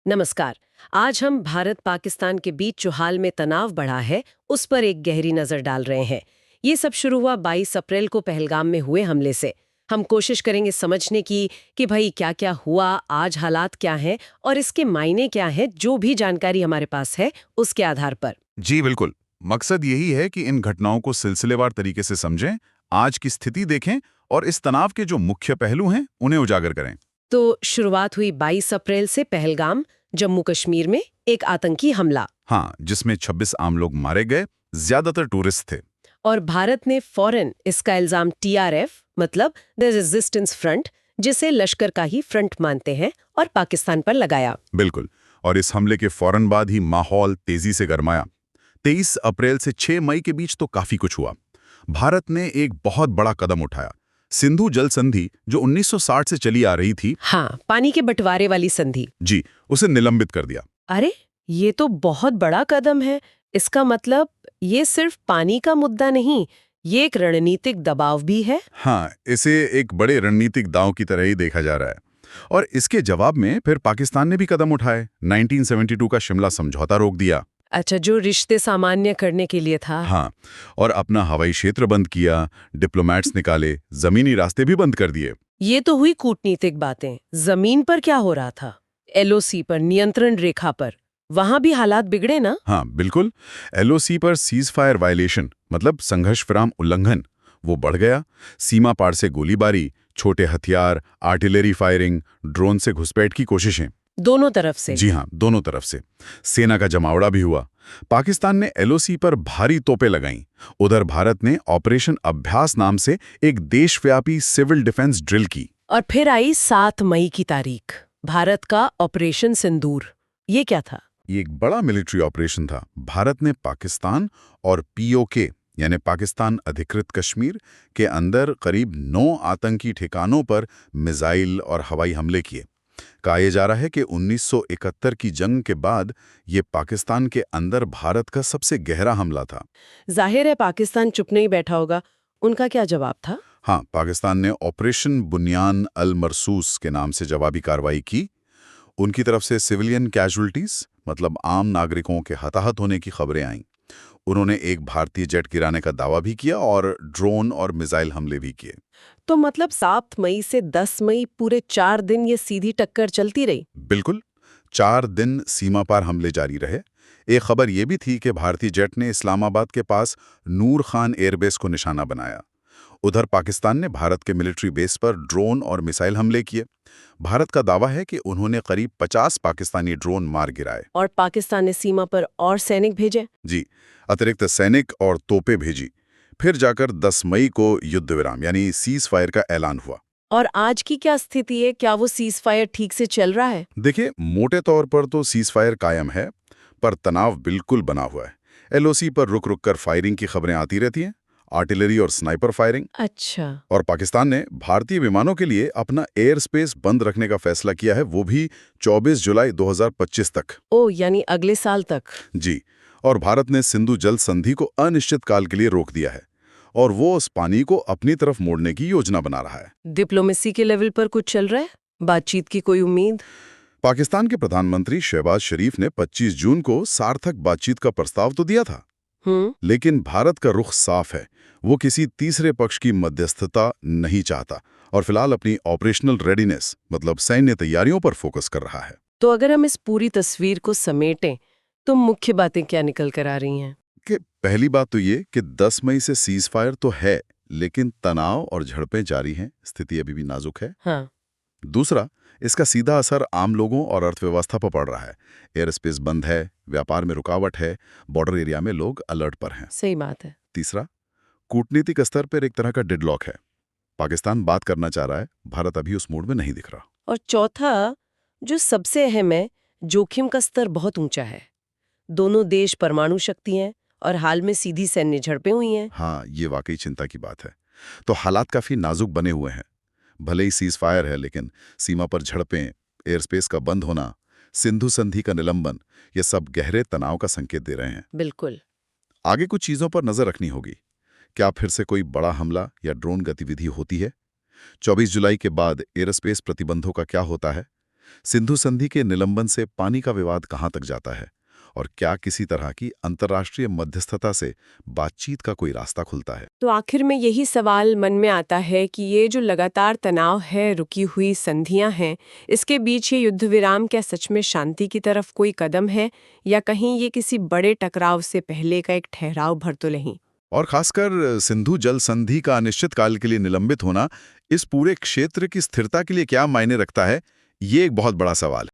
नमस्कार। आज हम भारत पाकिस्तान के बीच जो हाल में तनाव बढ़ा है उस पर एक गहरी नजर डाल रहे हैं। ये सब शुरू हुआ 22 अप्रैल को पहलगाम में हुए हमले से। हम कोशिश करेंगे समझने की कि भाई क्या क्या हुआ, आज हालात क्या हैं और इसके मायने क्या हैं, जो भी जानकारी हमारे पास है उसके आधार पर। जी बिल्कुल। मकसद यही है कि इन घटनाओं को सिलसिलेवार तरीके से समझें, आज की स्थिति देखें और इस तनाव के जो मुख्य पहलू हैं उन्हें उजागर करें। तो शुरुआत हुई 22 अप्रैल से पहलगाम, जम्मू कश्मीर में एक आतंकी हमला। हाँ, जिसमें 26 आम लोग मारे गए, ज्यादातर टूरिस्ट थे। और भारत ने फौरन इसका इल्जाम टीआरएफ मतलब द रेजिस्टेंस फ्रंट, जिसे लश्कर का ही फ्रंट मानते हैं, और पाकिस्तान पर लगाया। बिल्कुल। और इस हमले के फौरन बाद ही माहौल तेजी से गरमाया। 23 अप्रैल से 6 मई के बीच तो काफी कुछ हुआ। भारत ने एक बहुत बड़ा कदम उठाया। सिंधु जल संधि जो 1960 से चली आ रही थी, हाँ, पानी के बंटवारे वाली संधि। जी, उसे निलंबित कर दिया। अरे, ये तो बहुत बड़ा कदम है। इसका मतलब ये सिर्फ पानी का मुद्दा नहीं, ये एक रणनीतिक दबाव भी है। हाँ, इसे एक बड़े रणनीतिक दांव की तरह ही देखा जा रहा है। और इसके जवाब में फिर पाकिस्तान ने भी कदम उठाए। 1972 का शिमला समझौता रोक दिया। अच्छा, जो रिश्ते सामान्य करने के लिए था। हाँ, और अपना हवाई क्षेत्र बंद किया, डिप्लोमेट्स निकाले, जमीनी रास्ते भी बंद कर दिए। ये तो हुई कूटनीतिक बातें। जमीन पर क्या हो रहा था? एलओसी पर, नियंत्रण रेखा पर, वहां भी हालात बिगड़े ना? हाँ बिल्कुल। एलओसी पर सीज फायर वायलेशन मतलब संघर्ष विराम उल्लंघन वो बढ़ गया। सीमा पार से गोलीबारी, छोटे हथियार, आर्टिलरी फायरिंग, ड्रोन से घुसपैठ की कोशिशें। दोनों तरफ से। जी हाँ, दोनों तरफ से। सेना का जमावड़ा भी हुआ। पाकिस्तान ने एलओसी पर भारी तोपें लगाईं। उधर भारत ने ऑपरेशन अभ्यास नाम से एक देशव्यापी सिविल डिफेंस ड्रिल की। और फिर आई 7 मई की तारीख, भारत का ऑपरेशन सिंदूर। ये क्या था? ये एक बड़ा मिलिट्री ऑपरेशन था। भारत ने पाकिस्तान और पीओके यानी पाकिस्तान अधिकृत कश्मीर के अंदर करीब 9 आतंकी ठिकानों पर मिसाइल और हवाई हमले किए। कहा जा रहा है कि 1971 की जंग के बाद ये पाकिस्तान के अंदर भारत का सबसे गहरा हमला था। जाहिर है पाकिस्तान चुप नहीं बैठा होगा। उनका क्या जवाब था? हाँ, पाकिस्तान ने ऑपरेशन बुनियान अल मरसूस के नाम से जवाबी कार्रवाई की। उनकी तरफ से सिविलियन कैजुअल्टीज मतलब आम नागरिकों के हताहत होने की खबरें आईं। उन्होंने एक भारतीय जेट गिराने का दावा भी किया और ड्रोन और मिसाइल हमले भी किए। तो मतलब 7 मई से 10 मई पूरे 4 दिन ये सीधी टक्कर चलती रही। बिल्कुल, 4 दिन सीमा पार हमले जारी रहे। एक खबर यह भी थी कि भारतीय जेट ने इस्लामाबाद के पास नूर खान एयरबेस को निशाना बनाया। उधर पाकिस्तान ने भारत के मिलिट्री बेस पर ड्रोन और मिसाइल हमले किए। भारत का दावा है कि उन्होंने करीब 50 पाकिस्तानी ड्रोन मार गिराए। और पाकिस्तान ने सीमा पर और सैनिक भेजे। जी, अतिरिक्त सैनिक और तोपें भेजी। फिर जाकर 10 मई को युद्ध विराम यानी सीज फायर का ऐलान हुआ। और आज की क्या स्थिति है? क्या वो सीज फायर ठीक से चल रहा है? देखिए, मोटे तौर पर तो सीज फायर कायम है, पर तनाव बिल्कुल बना हुआ है। एलओसी पर रुक रुक कर फायरिंग की खबरें आती रहती हैं, आर्टिलरी और स्नाइपर फायरिंग। अच्छा। और पाकिस्तान ने भारतीय विमानों के लिए अपना एयर स्पेस बंद रखने का फैसला किया है, वो भी 24 जुलाई 2025 तक। ओ, यानी अगले साल तक। जी, और भारत ने सिंधु जल संधि को अनिश्चित काल के लिए रोक दिया है और वो उस पानी को अपनी तरफ मोड़ने की योजना बना रहा है। डिप्लोमेसी के लेवल पर कुछ चल रहा है? बातचीत की कोई उम्मीद? पाकिस्तान के प्रधानमंत्री शहबाज शरीफ ने 25 जून को सार्थक बातचीत का प्रस्ताव तो दिया था, लेकिन भारत का रुख साफ है। वो किसी तीसरे पक्ष की मध्यस्थता नहीं चाहता और फिलहाल अपनी ऑपरेशनल रेडीनेस मतलब सैन्य तैयारियों पर फोकस कर रहा है। तो अगर हम इस पूरी तस्वीर को समेटें तो मुख्य बातें क्या निकल कर आ रही हैं? कि पहली बात तो ये कि 10 मई से सीज फायर तो है, लेकिन तनाव और झड़पें जारी हैं, स्थिति अभी भी नाजुक है। हाँ। दूसरा, इसका सीधा असर आम लोगों और अर्थव्यवस्था पर पड़ रहा है। एयर स्पेस बंद है, व्यापार में रुकावट है, बॉर्डर एरिया में लोग अलर्ट पर हैं। सही बात है। तीसरा, कूटनीतिक स्तर पर एक तरह का डेडलॉक है। पाकिस्तान बात करना चाह रहा है, भारत अभी उस मूड में नहीं दिख रहा। और चौथा, जो सबसे अहम है, जोखिम का स्तर बहुत ऊंचा है। दोनों देश परमाणु शक्ति हैं और हाल में सीधी सैन्य झड़पें हुई हैं। हाँ, ये वाकई चिंता की बात है। तो हालात काफी नाजुक बने हुए हैं। भले ही सीज फायर है, लेकिन सीमा पर झड़पें, एयर स्पेस का बंद होना, सिंधु संधि का निलंबन, ये सब गहरे तनाव का संकेत दे रहे हैं। बिल्कुल। आगे कुछ चीजों पर नजर रखनी होगी। क्या फिर से कोई बड़ा हमला या ड्रोन गतिविधि होती है? 24 जुलाई के बाद एयरस्पेस प्रतिबंधों का क्या होता है? सिंधु संधि के निलंबन से पानी का विवाद कहाँ तक जाता है और क्या किसी तरह की अंतर्राष्ट्रीय मध्यस्थता से बातचीत का कोई रास्ता खुलता है? तो आखिर में यही सवाल मन में आता है कि ये जो लगातार तनाव है, रुकी हुई संधियां हैं, इसके बीच ये युद्ध विराम क्या सच में शांति की तरफ कोई कदम है, या कहीं ये किसी बड़े टकराव से पहले का एक ठहराव भर तो नहीं? और खासकर सिंधु जल संधि का अनिश्चित काल के लिए निलंबित होना इस पूरे क्षेत्र की स्थिरता के लिए क्या मायने रखता है, ये एक बहुत बड़ा सवाल है।